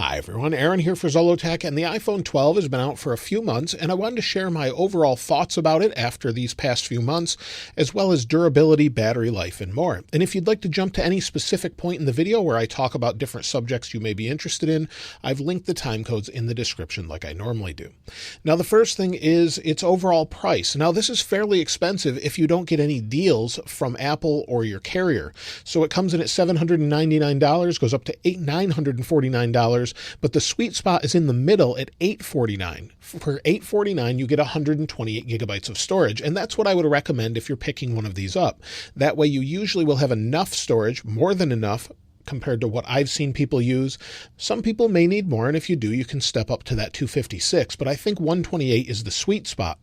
Hi everyone, Aaron here for Zollotech, and the iPhone 12 has been out for a few months, and I wanted to share my overall thoughts about it after these past few months, as well as durability, battery life, and more. And if you'd like to jump to any specific point in the video where I talk about different subjects you may be interested in, I've linked the time codes in the description like I normally do. Now the first thing is its overall price. Now this is fairly expensive if you don't get any deals from Apple or your carrier. So it comes in at $799, goes up to $949. But the sweet spot is in the middle at $849. For $849, you get 128 gigabytes of storage, and that's what I would recommend if you're picking one of these up. That way you usually will have enough storage, more than enough, compared to what I've seen people use. Some people may need more, and if you do, you can step up to that 256, but I think 128 is the sweet spot.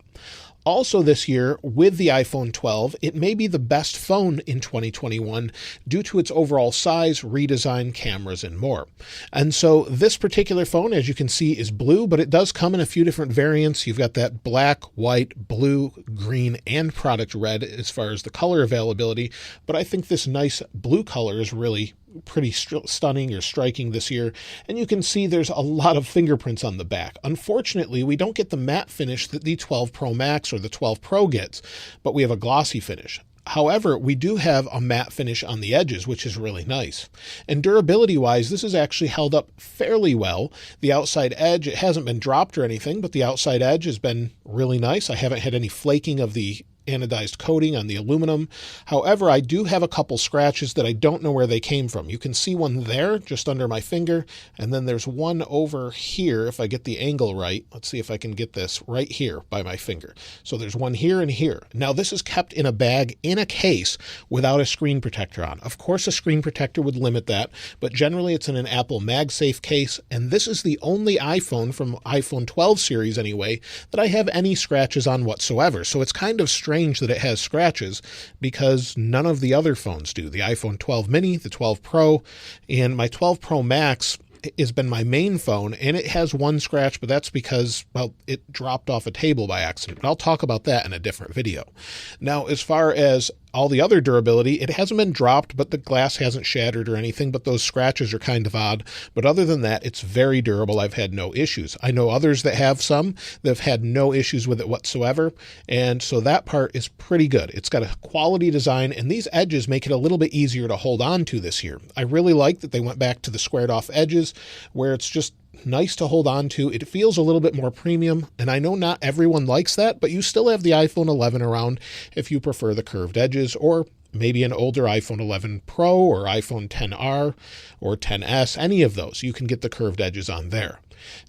Also this year, with the iPhone 12, it may be the best phone in 2021 due to its overall size, redesign, cameras, and more. And so this particular phone, as you can see, is blue, but it does come in a few different variants. You've got that black, white, blue, green, and product red as far as the color availability. But I think this nice blue color is really pretty stunning or striking this year, and you can see there's a lot of fingerprints on the back. Unfortunately, we don't get the matte finish that the 12 Pro Max or the 12 Pro gets, but we have a glossy finish. However, we do have a matte finish on the edges, which is really nice. And durability-wise, this has actually held up fairly well. The outside edge, it hasn't been dropped or anything, but the outside edge has been really nice. I haven't had any flaking of the anodized coating on the aluminum. However, I do have a couple scratches that I don't know where they came from. You can see one there just under my finger, and then there's one over here if I get the angle right. Let's see if I can get this right here by my finger. So there's one here and here. Now this is kept in a bag in a case without a screen protector on. Of course a screen protector would limit that, but generally it's in an Apple MagSafe case, and this is the only iPhone from iPhone 12 series anyway that I have any scratches on whatsoever. So it's kind of strange that it has scratches because none of the other phones do. The iPhone 12 mini, the 12 Pro, and my 12 Pro Max has been my main phone, and it has one scratch, but that's because, well, it dropped off a table by accident. But I'll talk about that in a different video. Now, as far as all the other durability, it hasn't been dropped, but the glass hasn't shattered or anything, but those scratches are kind of odd. But other than that, it's very durable. I've had no issues. I know others that have some that have had no issues with it whatsoever, and so that part is pretty good. It's got a quality design, and these edges make it a little bit easier to hold on to this year. I really like that they went back to the squared off edges where it's just nice to hold on to. It feels a little bit more premium, and I know not everyone likes that, but you still have the iPhone 11 around if you prefer the curved edges, or maybe an older iPhone 11 Pro or iPhone XR or XS, any of those. You can get the curved edges on there.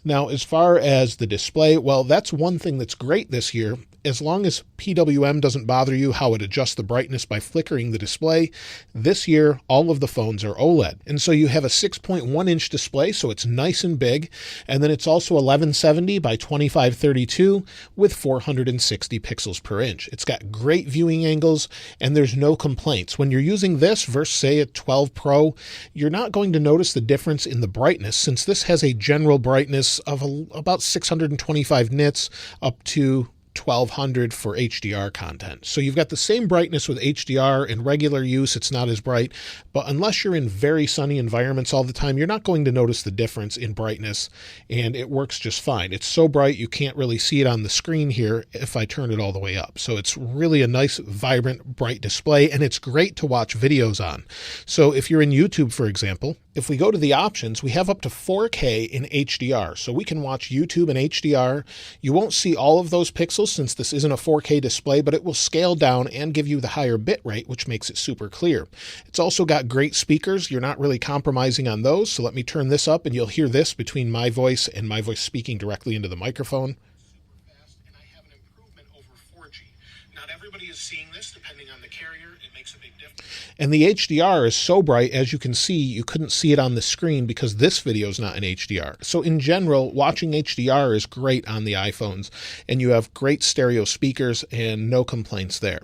Now, as far as the display, well, that's one thing that's great this year. As long as PWM doesn't bother you how it adjusts the brightness by flickering the display, this year all of the phones are OLED. And so you have a 6.1-inch display, so it's nice and big. And then it's also 1170 by 2532 with 460 pixels per inch. It's got great viewing angles, and there's no complaints. When you're using this versus, say, a 12 Pro, you're not going to notice the difference in the brightness, since this has a general brightness of about 625 nits up to 1200 for HDR content. So you've got the same brightness with HDR. In regular use, it's not as bright, but unless you're in very sunny environments all the time, you're not going to notice the difference in brightness, and it works just fine. It's so bright you can't really see it on the screen here if I turn it all the way up. So it's really a nice, vibrant, bright display, and it's great to watch videos on. So if you're in YouTube, for example, if we go to the options, we have up to 4K in HDR. So we can watch YouTube in HDR. You won't see all of those pixels since this isn't a 4K display, but it will scale down and give you the higher bit rate, which makes it super clear. It's also got great speakers. You're not really compromising on those. So let me turn this up and you'll hear this between my voice and my voice speaking directly into the microphone. Not everybody is seeing this, depending on the carrier. It makes a big difference. And the HDR is so bright, as you can see, you couldn't see it on the screen because this video is not in HDR. So in general, watching HDR is great on the iPhones, and you have great stereo speakers and no complaints there.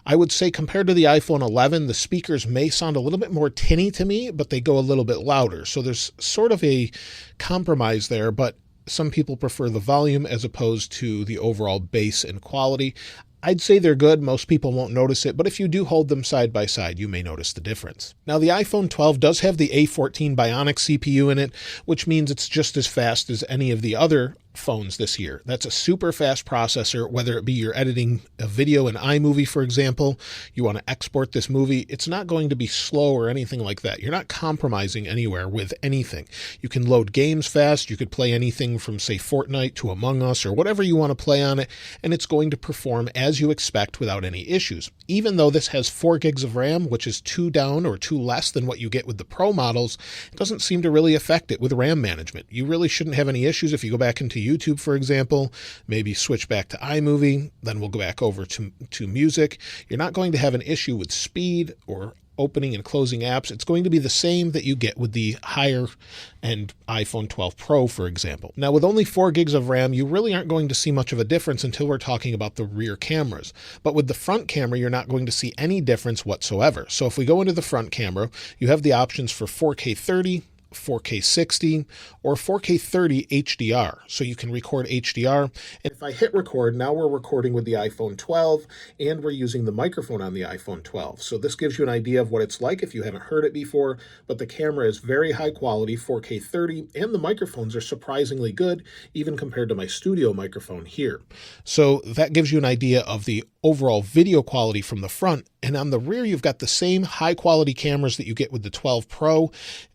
I would say compared to the iPhone 11, the speakers may sound a little bit more tinny to me, but they go a little bit louder. So there's sort of a compromise there, but some people prefer the volume as opposed to the overall bass and quality. I'd say they're good. Most people won't notice it, but if you do hold them side by side, you may notice the difference. Now, the iPhone 12 does have the A14 Bionic CPU in it, which means it's just as fast as any of the other phones this year. That's a super fast processor, whether it be you're editing a video in iMovie, for example, you want to export this movie, it's not going to be slow or anything like that. You're not compromising anywhere with anything. You can load games fast. You could play anything from, say, Fortnite to Among Us or whatever you want to play on it, and it's going to perform as you expect without any issues. Even though this has 4 gigs of RAM, which is 2 down or 2 less than what you get with the Pro models, it doesn't seem to really affect it with RAM management. You really shouldn't have any issues if you go back into YouTube, for example, maybe switch back to iMovie, then we'll go back over to music. You're not going to have an issue with speed or opening and closing apps. It's going to be the same that you get with the higher end iPhone 12 Pro, for example. Now, with only 4 gigs of RAM, you really aren't going to see much of a difference until we're talking about the rear cameras. But with the front camera, you're not going to see any difference whatsoever. So if we go into the front camera, you have the options for 4K 30, 4K 60, or 4K 30 HDR. So you can record HDR. And if I hit record, now we're recording with the iPhone 12 and we're using the microphone on the iPhone 12. So this gives you an idea of what it's like if you haven't heard it before, but the camera is very high quality, 4K 30, and the microphones are surprisingly good, even compared to my studio microphone here. So that gives you an idea of the overall video quality from the front. And on the rear, you've got the same high quality cameras that you get with the 12 Pro.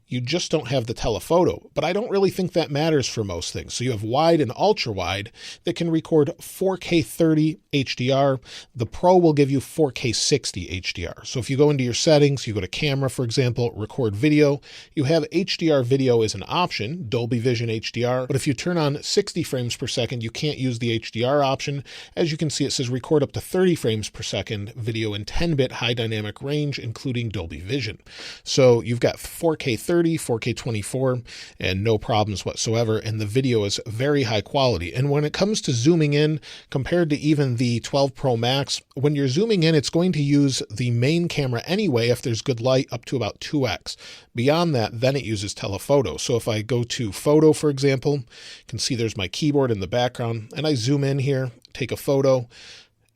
You just don't have the telephoto, but I don't really think that matters for most things. So you have wide and ultra wide that can record 4K 30 HDR. The Pro will give you 4K 60 HDR. So if you go into your settings, you go to camera, for example, record video, you have HDR video as an option, Dolby Vision HDR. But if you turn on 60 frames per second, you can't use the HDR option. As you can see, it says record up to 30 frames per second video in 10-bit high dynamic range, including Dolby Vision. So you've got 4K 30, 4K 24, and no problems whatsoever. And the video is very high quality. And when it comes to zooming in, compared to even the 12 Pro Max, when you're zooming in, it's going to use the main camera anyway if there's good light up to about 2x. Beyond that, then it uses telephoto. So if I go to photo, for example, you can see there's my keyboard in the background, and I zoom in here, take a photo,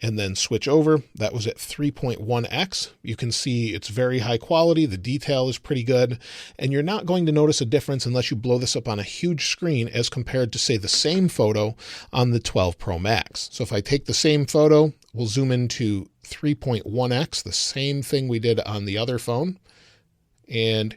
and then switch over. That was at 3.1x. You can see it's very high quality. The detail is pretty good. And you're not going to notice a difference unless you blow this up on a huge screen as compared to, say, the same photo on the 12 Pro Max. So if I take the same photo, we'll zoom into 3.1x, the same thing we did on the other phone. And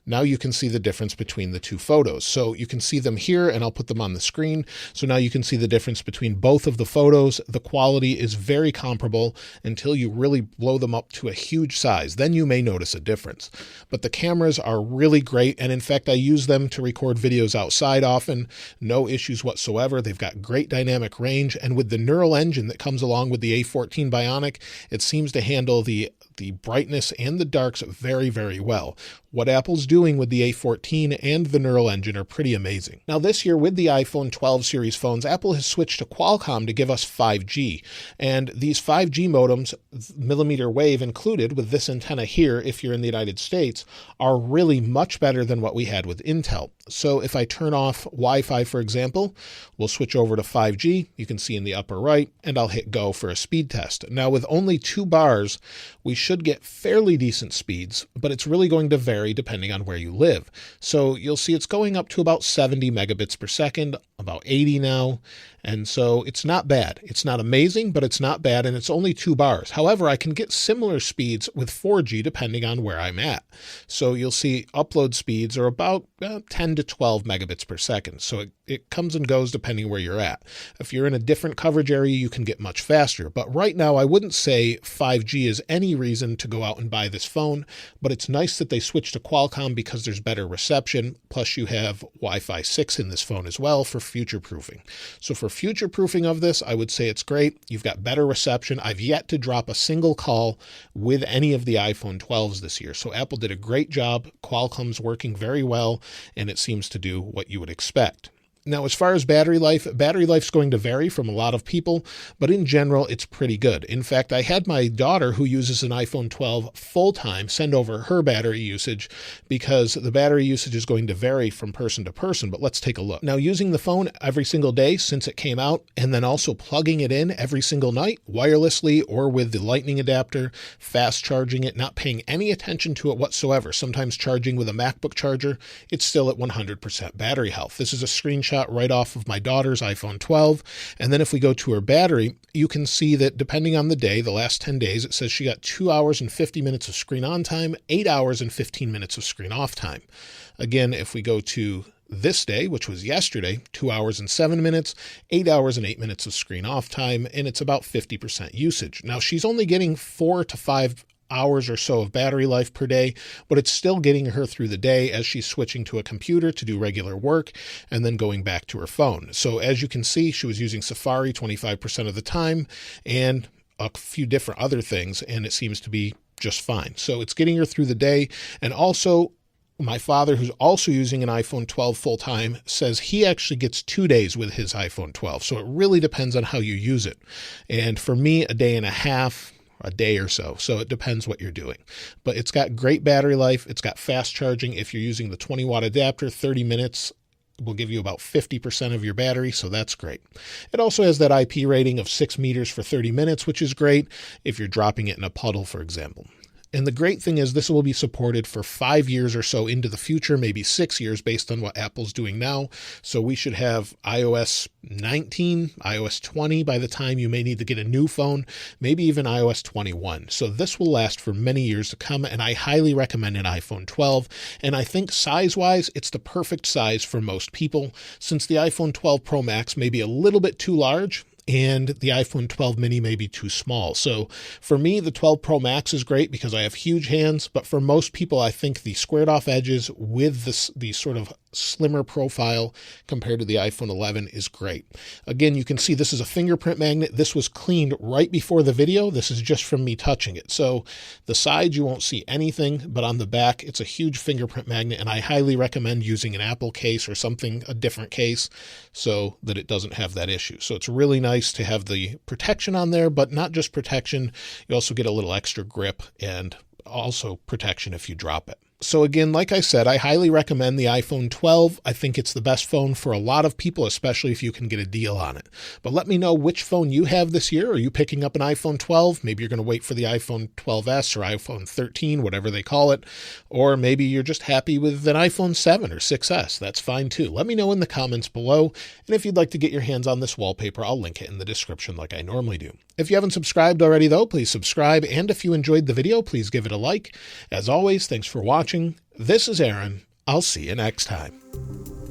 now you can see the difference between the two photos. So you can see them here, and I'll put them on the screen. So now you can see the difference between both of the photos. The quality is very comparable until you really blow them up to a huge size. Then you may notice a difference. But the cameras are really great, and in fact, I use them to record videos outside often. No issues whatsoever. They've got great dynamic range, and with the neural engine that comes along with the A14 Bionic, it seems to handle the brightness and the darks very, very well. What Apple's doing with the A14 and the neural engine are pretty amazing. Now this year with the iPhone 12 series phones, Apple has switched to Qualcomm to give us 5G. And these 5G modems, millimeter wave included with this antenna here, if you're in the United States, are really much better than what we had with Intel. So if I turn off Wi-Fi, for example, we'll switch over to 5G. You can see in the upper right, and I'll hit go for a speed test. Now with only 2 bars, we should get fairly decent speeds, but it's really going to vary depending on where you live. So you'll see it's going up to about 70 megabits per second, about 80 now. And so it's not bad. It's not amazing, but it's not bad, and it's only 2 bars. However, I can get similar speeds with 4G depending on where I'm at. So you'll see upload speeds are about 10 to 12 megabits per second. So it comes and goes depending where you're at. If you're in a different coverage area, you can get much faster. But right now, I wouldn't say 5G is any reason to go out and buy this phone, but it's nice that they switched to Qualcomm because there's better reception. Plus you have Wi-Fi 6 in this phone as well for future-proofing. So for future-proofing of this, I would say it's great. You've got better reception. I've yet to drop a single call with any of the iPhone 12s this year. So Apple did a great job. Qualcomm's working very well, and it seems to do what you would expect. Now, as far as battery life's going to vary from a lot of people, but in general, it's pretty good. In fact, I had my daughter, who uses an iPhone 12 full-time, send over her battery usage because the battery usage is going to vary from person to person, but let's take a look. Now, using the phone every single day since it came out, and then also plugging it in every single night, wirelessly or with the lightning adapter, fast charging it, not paying any attention to it whatsoever, sometimes charging with a MacBook charger, it's still at 100% battery health. This is a screenshot right off of my daughter's iPhone 12. And then if we go to her battery, you can see that depending on the day, the last 10 days, it says she got 2 hours and 50 minutes of screen on time, 8 hours and 15 minutes of screen off time. Again, if we go to this day, which was yesterday, 2 hours and 7 minutes, 8 hours and 8 minutes of screen off time, and it's about 50% usage. Now, she's only getting 4 to 5 hours or so of battery life per day, but it's still getting her through the day as she's switching to a computer to do regular work and then going back to her phone. So as you can see, she was using Safari 25% of the time and a few different other things, and it seems to be just fine. So it's getting her through the day. And also, my father, who's also using an iPhone 12 full-time, says he actually gets 2 days with his iPhone 12. So it really depends on how you use it. And for me, a day and a half, a day or so. So it depends what you're doing. But it's got great battery life. It's got fast charging. If you're using the 20-watt adapter, 30 minutes will give you about 50% of your battery, so that's great. It also has that IP rating of 6 meters for 30 minutes, which is great if you're dropping it in a puddle, for example. And the great thing is this will be supported for 5 years or so into the future, maybe 6 years based on what Apple's doing now. So we should have iOS 19, iOS 20 by the time you may need to get a new phone, maybe even iOS 21. So this will last for many years to come, and I highly recommend an iPhone 12. And I think size-wise, it's the perfect size for most people, since the iPhone 12 Pro Max may be a little bit too large, and the iPhone 12 mini may be too small. So for me, the 12 Pro Max is great because I have huge hands, but for most people, I think the squared off edges with the sort of slimmer profile compared to the iPhone 11 is great. Again, you can see this is a fingerprint magnet. This was cleaned right before the video. This is just from me touching it. So the sides, you won't see anything, but on the back, it's a huge fingerprint magnet, and I highly recommend using an Apple case or something, a different case, so that it doesn't have that issue. So it's really nice to have the protection on there, but not just protection. You also get a little extra grip and also protection if you drop it. So again, like I said, I highly recommend the iPhone 12. I think it's the best phone for a lot of people, especially if you can get a deal on it. But let me know which phone you have this year. Are you picking up an iPhone 12? Maybe you're going to wait for the iPhone 12s or iPhone 13, whatever they call it. Or maybe you're just happy with an iPhone 7 or 6S. That's fine too. Let me know in the comments below. And if you'd like to get your hands on this wallpaper, I'll link it in the description like I normally do. If you haven't subscribed already though, please subscribe. And if you enjoyed the video, please give it a like. As always, thanks for watching. This is Aaron. I'll see you next time.